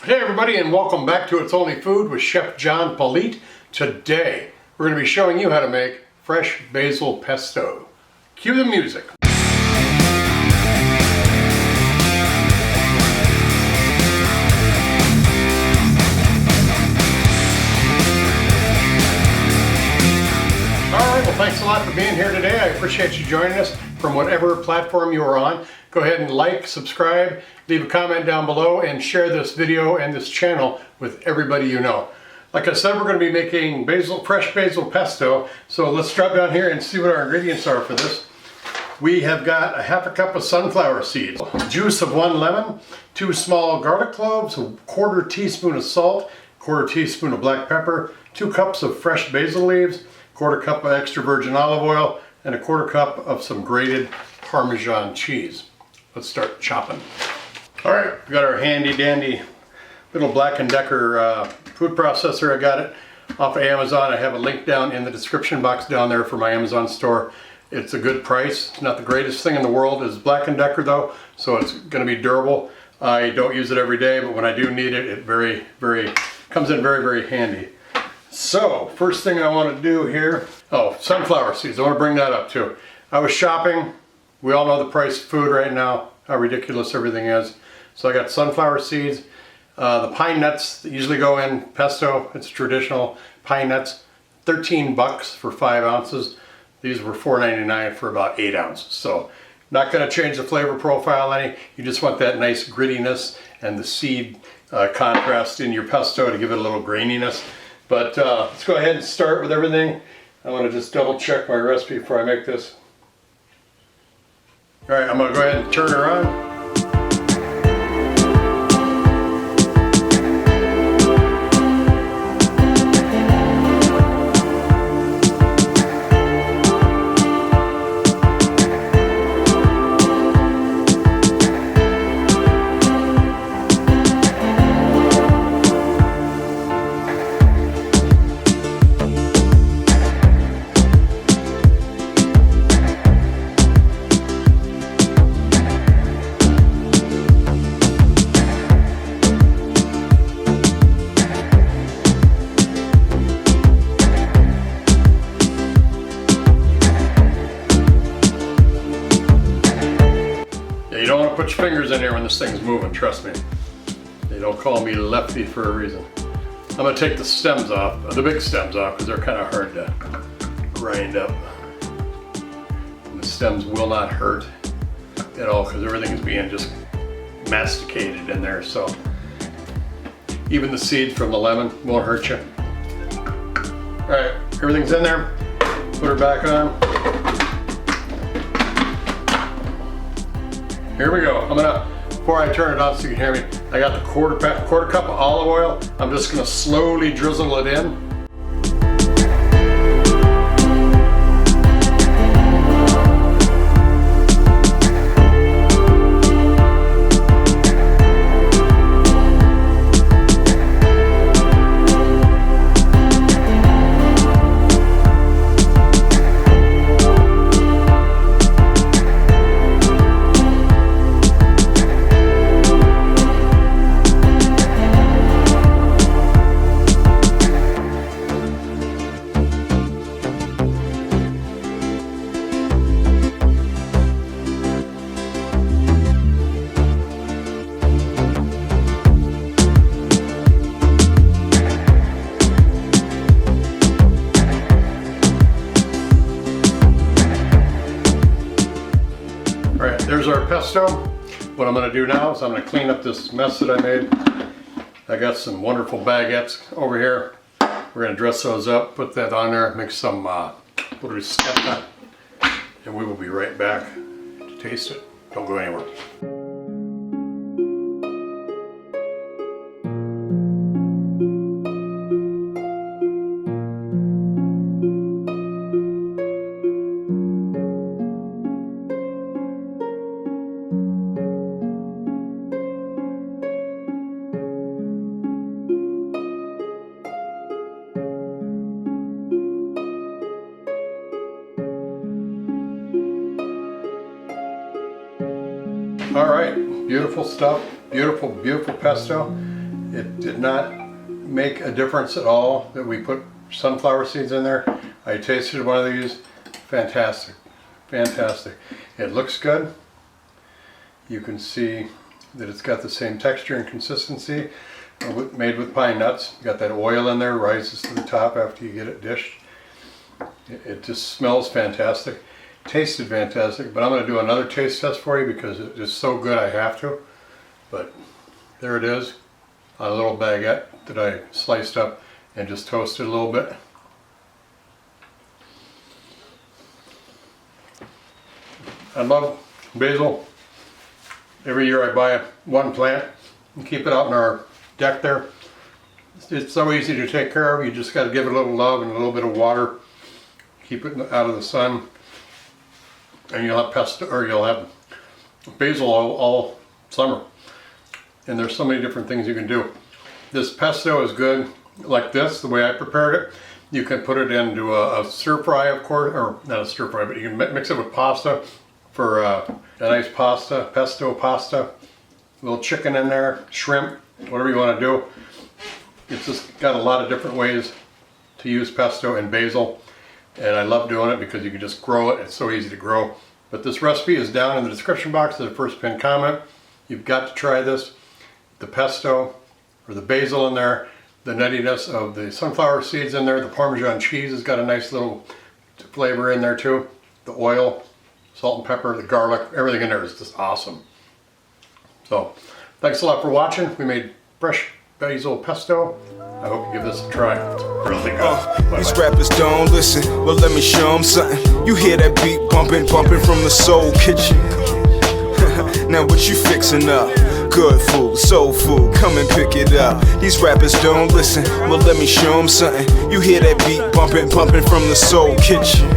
Hey everybody, and welcome back to It's Only Food with Chef John Politte. Today we're going to be showing you how to make fresh basil pesto. Cue the music. Alright, well thanks a lot for being here today. I appreciate you joining us from whatever platform you are on. Go ahead and like, subscribe, leave a comment down below, and share this video and this channel with everybody you know. Like I said, we're going to be making fresh basil pesto, so let's drop down here and see what our ingredients are for this. We have got a half a cup of sunflower seeds, juice of 1 lemon, 2 small garlic cloves, a quarter teaspoon of salt, quarter teaspoon of black pepper, 2 cups of fresh basil leaves, quarter cup of extra virgin olive oil, and a quarter cup of some grated Parmesan cheese. Let's start chopping. All right, we got our handy dandy little Black & Decker food processor. I got it off of Amazon. I have a link down in the description box down there for my Amazon store. It's a good price. It's not the greatest thing in the world is Black & Decker though, so it's going to be durable. I don't use it every day, but when I do need it, it comes in very handy. So first thing I want to do here, sunflower seeds. I want to bring that up too. I was shopping. We all know the price of food right now, how ridiculous everything is. So I got sunflower seeds, the pine nuts that usually go in pesto. It's traditional pine nuts, 13 bucks for 5 ounces. These were $4.99 for about 8 ounces. So not going to change the flavor profile any. You just want that nice grittiness and the seed contrast in your pesto to give it a little graininess. But let's go ahead and start with everything. I want to just double check my recipe before I make this. All right, I'm going to go ahead and turn her on. You don't want to put your fingers in here when this thing's moving, trust me. They don't call me lefty for a reason. I'm going to take the stems off, the big stems off, because they're kind of hard to grind up. And the stems will not hurt at all because everything is being just masticated in there. So even the seeds from the lemon won't hurt you. All right, everything's in there. Put her back on. Here we go. Before I turn it on so you can hear me, I got the quarter cup of olive oil. I'm just gonna slowly drizzle it in. There's our pesto. What I'm going to do now is I'm going to clean up this mess that I made. I got some wonderful baguettes over here. We're going to dress those up, put that on there, make some bruschetta, and we will be right back to taste it. Don't go anywhere. All right, beautiful stuff, beautiful pesto. It did not make a difference at all that we put sunflower seeds in there. I tasted one of these. Fantastic. Fantastic. It looks good. You can see that it's got the same texture and consistency, made with pine nuts. Got that oil in there, rises to the top after you get it dished. It just smells fantastic. Tasted fantastic, but I'm going to do another taste test for you because it is so good I have to. But there it is, on a little baguette that I sliced up and just toasted a little bit. I love basil. Every year I buy one plant and keep it out in our deck there. It's so easy to take care of. You just got to give it a little love and a little bit of water. Keep it out of the sun, and you'll have pesto, or you'll have basil all summer. And there's so many different things you can do. This pesto is good like this, the way I prepared it. You can put it into a stir fry, of course, or not a stir fry, but you can mix it with pasta for a nice pasta, pesto pasta. A little chicken in there, shrimp, whatever you want to do. It's just got a lot of different ways to use pesto and basil. And I love doing it because you can just grow it. It's so easy to grow. But this recipe is down in the description box as the first pinned comment. You've got to try this. The pesto, or the basil in there, the nuttiness of the sunflower seeds in there, the Parmesan cheese has got a nice little flavor in there too. The oil, salt and pepper, the garlic, everything in there is just awesome. So, thanks a lot for watching. We made fresh basil pesto. I hope you give this a try. It's really good. These rappers don't listen, well let me show them something. You hear that beat bumping from the soul kitchen. Now what you fixing up? Good food, soul food, come and pick it up. These rappers don't listen, well let me show them something. You hear that beat bumping from the soul kitchen.